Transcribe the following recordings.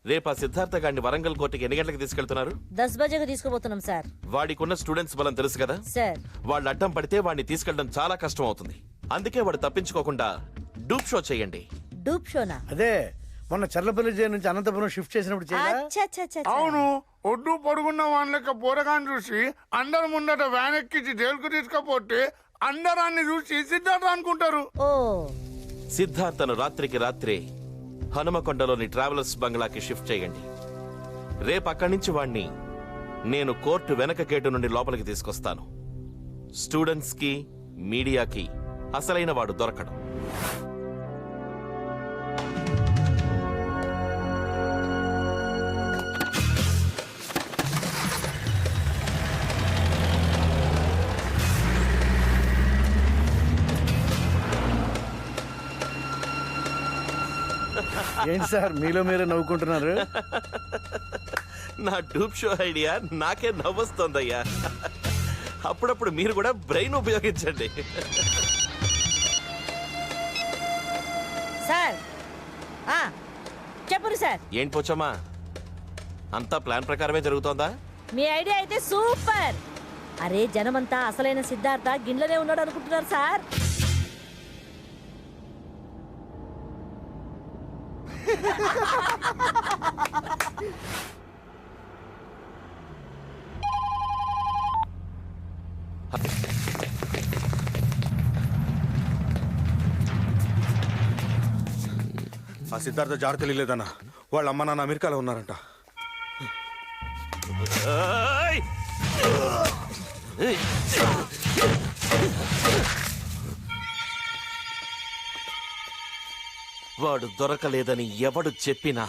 రేపు ఆ సిద్ధార్థ గారిని వరంగల్ కోర్టుకి ఎన్ని గంటలకు తీసుకెళ్తున్నారు? 10 బజేకి తీసుకుపోతున్నాం సార్. వాడికున్న స్టూడెంట్స్ బలం తెలుసు కదా సార్. వాళ్ళు అడ్డం పడితే వాడిని తీసుకెళ్ళడం చాలా కష్టం అవుతుంది. అందుకే వాడు తప్పించుకోకుండా డూప్ షో చేయండి. డూప్ షోనా? అదే మొన్న చర్లపల్లి జైలు నుంచి అనంతపురం షిఫ్ట్ చేసినప్పుడు అవును, ఒడ్డు పొడుగున్న వాళ్ళకి పోరగాన్ని చూసి అందరు ముందట వ్యాన్ ఎక్కించి జైలుకు తీసుకపోతే అందరాన్ని చూసి సిద్ధార్థ అనుకుంటారు. ఓ సిద్ధార్థను రాత్రికి రాత్రే హనుమకొండలోని ట్రావెలర్స్ బంగ్లాకి షిఫ్ట్ చేయండి. రేపు అక్కడి నుంచి వాణ్ణి నేను కోర్టు వెనక గేటు నుండి లోపలికి తీసుకొస్తాను. స్టూడెంట్స్ కి మీడియాకి అసలైన వాడు దొరకడం. ఏంటి సార్ మీలో మీరే నవ్వుకుంటున్నారు? నా డూప్ షో ఐడియా నాకే నవ్వొస్తోందయ్యా. అప్పుడప్పుడు మీరు కూడా బ్రెయిన్ ఉపయోగించండి. సార్ చెప్పండి సార్. ఏంటి పోచమ్మా, అంతా ప్లాన్ ప్రకారమే జరుగుతోందా? మీ ఐడియా అయితే సూపర్. అరే జనమంతా అసలైన సిద్ధార్థ గిన్నెలనే ఉన్నాడు అనుకుంటున్నారు సార్. ఆ సిద్ధార్థ జాడ తెలియలేదన్నా. వాళ్ళ అమ్మ నాన్న అమెరికాలో ఉన్నారంట. వాడు దొరకలేదని ఎవడు చెప్పినా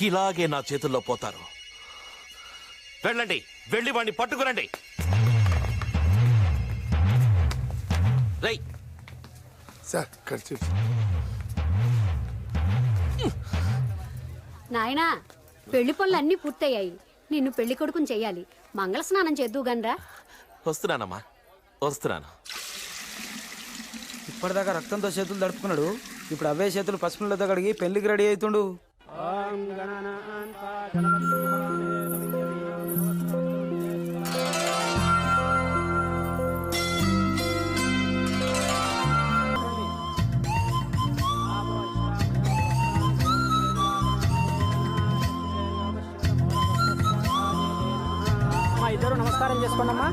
ఇలాగే నా చేతుల్లో పోతారు. వెళ్ళండి, వెళ్ళి వాడిని పట్టుకురండి. రై సార్ ఖర్చు నాయనా, పెళ్లి పనులు అన్నీ పూర్తయ్యాయి. నిన్ను పెళ్లి కొడుకుని చెయ్యాలి. మంగళ స్నానం చేద్దు గన్రా. వస్తున్నానమ్మా, వస్తున్నాను. ఇప్పటిదాకా రక్తంతో చేతులు దడుపుకున్నాడు. ఇప్పుడు అవే చేతులు పసుపులతో కడిగి పెళ్లికి రెడీ అవుతుండు. ఇద్దరు నమస్కారం చేసుకోండమ్మా.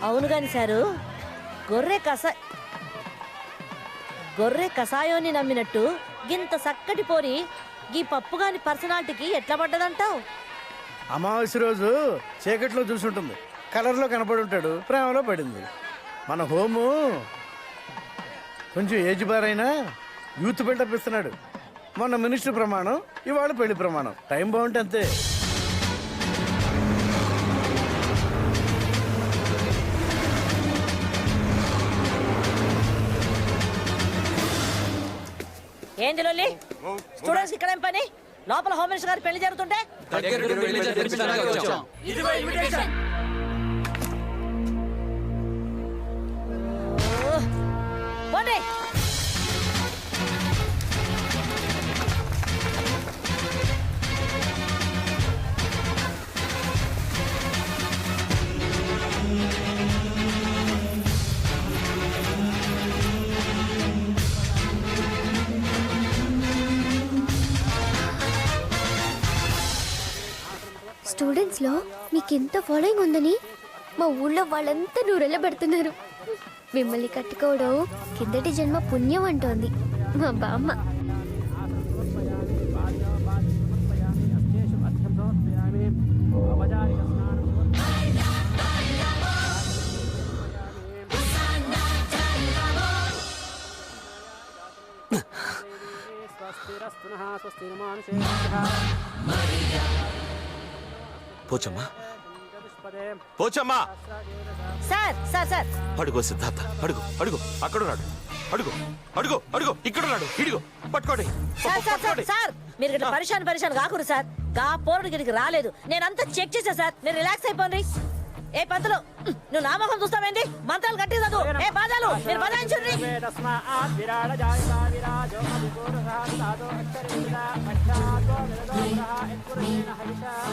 అవును గాని సారు, గొర్రె కషాయోని నమ్మినట్టు గింత చక్కటి పోరి గీ పప్పుగాని పర్సనాలిటీకి ఎట్లా పడ్డదంటావు? అమావాస్య రోజు చీకట్లో చూసుంటుంది, కలర్లో కనపడి ఉంటాడు, ప్రేమలో పడింది. మన హోము కొంచెం ఏజ్ బార్ అయినా యూత్ బిల్డప్ ఇస్తున్నాడు. మొన్న మినిస్టర్ ప్రమాణం, ఇవాళ పెళ్లి ప్రమాణం. టైం బాగుంటే అంతే. ఏంది లొల్లి? స్టూడెంట్స్ ఇక్కడ ఏం పని? లోపల హోమ్ మినిస్టర్ గారు పెళ్లి జరుగుతుంటే పోండి. స్టూడెంట్స్లో మీకెంత ఫాలోయింగ్ ఉందని మా ఊళ్ళో వాళ్ళంతా నూరెళ్ళ పెడుతున్నారు. మిమ్మల్ని కట్టుకోవడం కిందటి జన్మ పుణ్యం అంటోంది మా బామ్మ. Pochamma, Pochamma. Sir sir sir అడుగో సిద్ధార్థ, అడుగు అడుగు, అక్కడున్నాడు. అడుగు అడుగు అడుగు, ఇక్కడున్నాడు. ఇడిగో పట్టుకోండి. సార్ సార్ సార్ సార్ మీరు ఇక్కడ పరిశాన్ కాకూడదు సార్. గా పోరుడు గిరికి రాలేదు, నేనంతా చెక్ చేశా సార్. మీరు రిలాక్స్ అయిపోండి. ఏ పంతులు, నువ్వు నా ముఖం చూస్తావేంటి? మంత్రాలు గట్టి చదువు. ఏ బాజాలు మీరు బజాయించండి.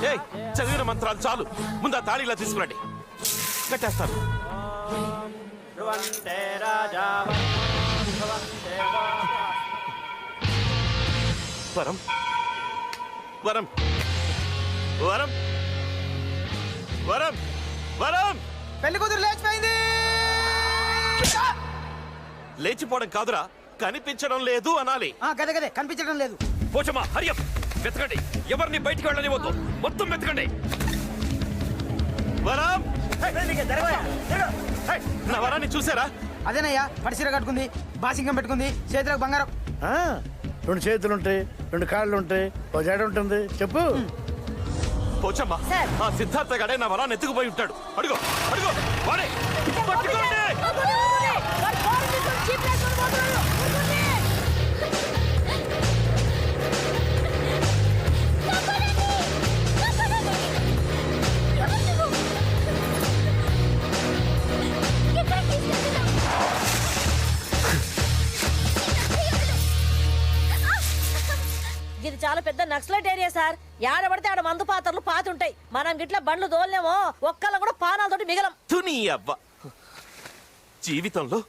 ఏయ్, చదివిన మంత్రాలు చాలు, ముందు ఆ తాళి ఇలా తీసుకురండి, కట్టేస్తాను. వరం వరం వరం వరం వరం పెళ్లి కూతురు లేచిపోయింది. లేచిపోవడం కాదురా, కనిపించడం లేదు అనాలి. గదే గదే కనిపించడం లేదు. పోచమ్మా, హరియప్, వెతకండి, ఎవరిని బయటికి వెళ్ళనివ్వద్దు, మొత్తం వెతకండి. వరం, నా వరాన్ని చూసారా? అదేనయ్యా, పడిసీర కట్టుకుంది, బాసింగం పెట్టుకుంది, చేతులకు బంగారం. ఆ, 2 చేతులు ఉంటాయి, 2 కాళ్ళు ఉంటాయి, ఓ జడ ఉంటుంది. చెప్పు. పోచమ్మా, సార్. ఆ సిద్ధార్థ గడే నా వరాన్ని ఎత్తుకుపోయి ఉంటాడు. అడుగు అడుగు, వాడే, పట్టుకోండి. ఇది చాలా పెద్ద నక్సలైట్ ఏరియా సార్. ఏడబడితే ఆడ మందు పాత్రలు పాతుంటాయి. మనం గిట్ల బండ్లు దోలేమో ఒక్కళ్ళ కూడా పానాలతోటి మిగలం. తుని అవ్వ, జీవితంలో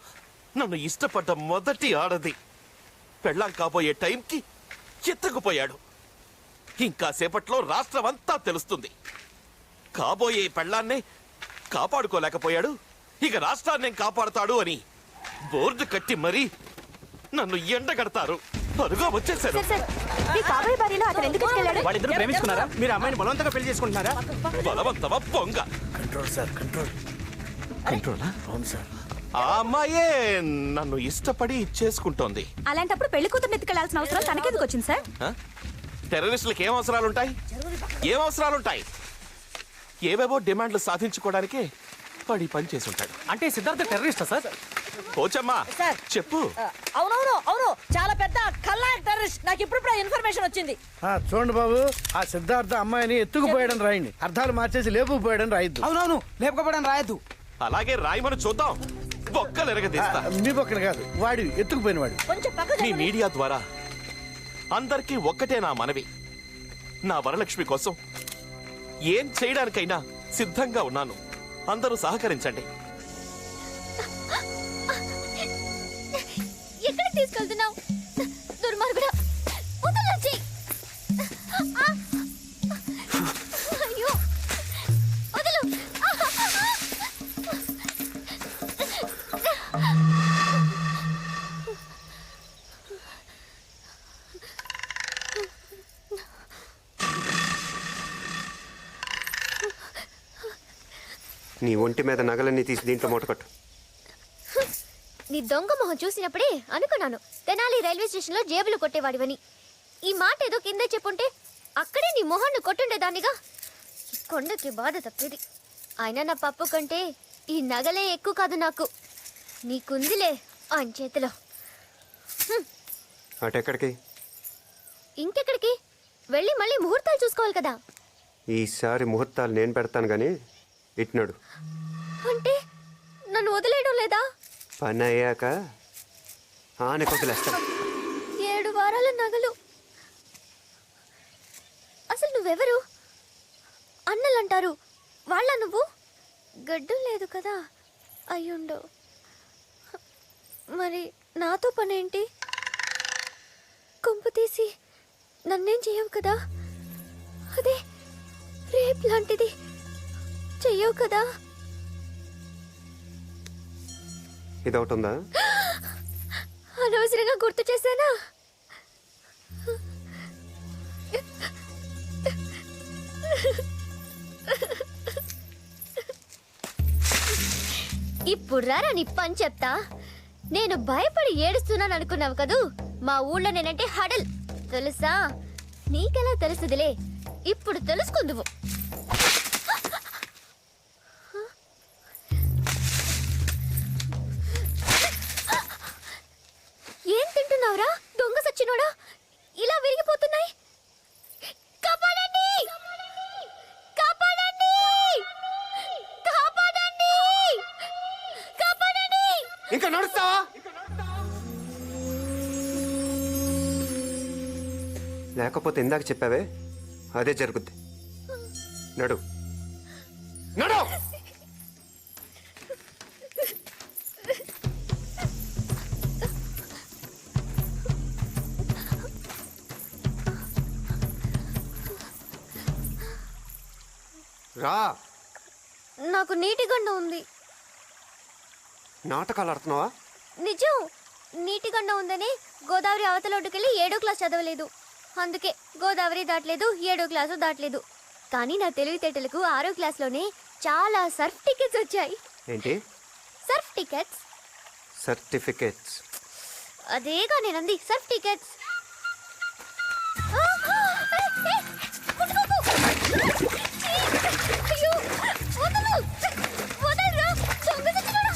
నన్ను ఇష్టపడ్డ మొదటి ఆడది పెళ్ళాం కాబోయే టైంకి ఎత్తుకుపోయాడు. ఇంకా సేపట్లో రాష్ట్రం అంతా తెలుస్తుంది. కాబోయే పెళ్ళాన్నే కాపాడుకోలేకపోయాడు, ఇక రాష్ట్రాన్ని కాపాడుతాడు అని బోర్డు కట్టి మరీ నన్ను ఎండగడతారు. అరుగా వచ్చేసారు. వాళ్ళిద్దరు ప్రేమించుకున్నారా? మీరు అమ్మాయిని బలవంతంగా పెళ్లి చేసుకుంటున్నారా? బలవంతమా పొంగ? Control sir, control. కంట్రోలా? అవును సార్. ఆ అమ్మాయే నన్ను ఇష్టపడి చేసుకుంటోంది. అలాంటప్పుడు పెళ్లి కూతురు ఎత్తుకెళ్లాల్సిన అవసరం తనకెందుకు వచ్చింది సార్? ఆ? టెర్రరిస్టులకు ఏం అవసరాలుంటాయి? ఏం అవసరాలుంటాయి? ఏవేవో డిమాండ్లు సాధించుకోవడానికే పడి పని చేసి ఉంటాడు. అంటే సిద్ధార్థ టెర్రరిస్టా సార్? పోచమ్మా, సార్. చెప్పు. అవునవును అవును, చాలా పెద్ద కల్లాయ టెర్రరిస్ట్. నాకు ఇప్పుడు ఇన్ఫర్మేషన్ వచ్చింది. చూడండి బాబు, ఆ సిద్ధార్థ అమ్మాయిని ఎత్తుకుపోయాడని రాయండి, అర్థాలు మార్చేసి లేపుకుపోయాడని రాయద్దు. అవునవును, లేపుకోవడానికి రాయద్దు. అలాగే రాయమని చూద్దాం, బొక్కలు ఎరగదీస్తా. మీ పక్కన కాదు, వాడి ఎత్తుకుపోయిన వాడు. కొంచెం పక్క మీ జరగండి. మీడియా ద్వారా అందరికీ ఒక్కటే నా మనవి, నా వరలక్ష్మి కోసం ఏం చేయడానికైనా సిద్ధంగా ఉన్నాను. అందరూ సహకరించండి. ఎక్కడికి తీసుకెళ్తున్నావు? దుర్మార్గుడా, వదలొచ్చి. అయ్యో, వదలు. నీ ఒంటి మీద నగలన్నీ తీసి దీంట్లో మూటకట్టు. నీ దొంగ మొహం చూసినప్పుడే అనుకున్నాను తెనాలి రైల్వే స్టేషన్లో జేబులు కొట్టేవాడివని. ఈ మాట ఏదో కింద చెప్పుంటే అక్కడే నీ మొహాన్ని కొట్టుండేదానిగా. ఈ కొండకి బాధ తప్పేది. అయినా నా పప్పు కంటే ఈ నగలే ఎక్కువ కాదు నాకు. నీకుందిలే ఆయన చేతిలో. అటెక్కడికి? ఇంకెక్కడికి వెళ్ళి మళ్ళీ ముహూర్తాలు చూసుకోవాలి కదా. ఈసారి ముహూర్తాలు నేను పెడతాను కానీ ఇట్నాడు. అంటే నన్ను వదిలేయడం లేదా? పని అయ్యాక ఆనకు వదిలేస్తాను. 7 వారాల నగలు. అసలు నువ్వెవరు? అన్నలంటారు, వాళ్ళ నువ్వు? గడ్డం లేదు కదా, అయ్యుండో. మరి నాతో పనేంటి? కొంపు తీసి నన్నేం చెయ్యవు కదా? అదే రేప్ లాంటిది చెయ్యవు కదా? ఇదొకటి ఉందా? అనవసరంగా గుర్తు చేశానా? ఇప్పుడు రారా నీ పని చెప్తా. నేను భయపడి ఏడుస్తున్నాను అనుకున్నావు కదూ. మా ఊళ్ళో నేనంటే హడల్ తెలుసా? నీకెలా తెలుసుదిలే, ఇప్పుడు తెలుసుకుందువు. ఏం తింటున్నావురా దొంగ సచ్చినోడా? ఇలా విరిగిపోతున్నాయి. కాపాడండి! కాపాడండి! కాపాడండి! కాపాడండి! ఇంకా నడుస్తావా? లేకపోతే ఇందాక చెప్పావే అదే జరుగుద్ది. నడు నడు. రా. నాకు నీటి గండం ఉంది. నాటకాలు ఆడుతున్నావా? నిజం. నీటి గండం ఉందని గోదావరి అవతల ఒడ్డుకెళ్ళి 7వ క్లాస్ చదవలేదు. అందుకే గోదావరి దాటలేదు, 7వ క్లాసు దాటలేదు. కానీ నా తెలివితేటలకు 6వ క్లాస్లోనే చాలా సర్ఫ్ టికెట్స్ వచ్చాయి. ఏంటి? Surf tickets. సర్టిఫికేట్స్. అదేగా నేనంది, సర్ఫ్ టికెట్స్. అయ్యో, వదలు. వదలరా, దొంగ సచ్చినోడా.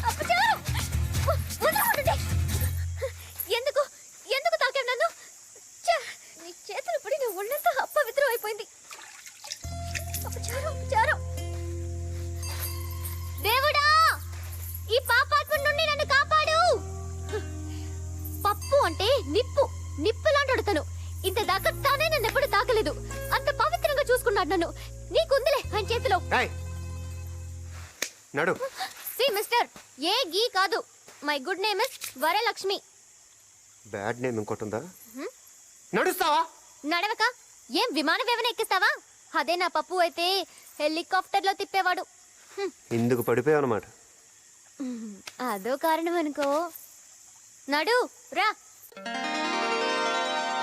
అపచారం. వదలమంటుంటే. ఎందుకు ఎందుకు తాకావు నన్ను? ఛే, నీ చేతులు పడి నా ఒళ్ళంతా అపవిత్రం అయిపోయింది. అపచారం, అపచారం. దేవుడా, ఈ పాపాత్మ నుండి నన్ను కాపాడు. పప్పు అంటే నిప్పు, నిప్పు లాంటి తను. ఇంత దాకా తానే నన్ను ఎప్పుడు తాకలేదు. అంత పవిత్రంగా చూసుకున్నాడు నన్ను. నీకుందిలే ఆయన చేతిలో. ఏయ్, నడు. సి మిస్టర్, ఏ గీ కాదు. My good name is Varalakshmi. Bad name ఇంకోటి ఉందా? నడుస్తావా? నడవక ఏం విమానం ఏమైనా ఎక్కిస్తావా? అదే నా పప్పు అయితే హెలికాప్టర్లో తిప్పేవాడు. ఇందుకు పడిపోయావు అన్నమాట. అదో కారణం అనుకో. నడు రా.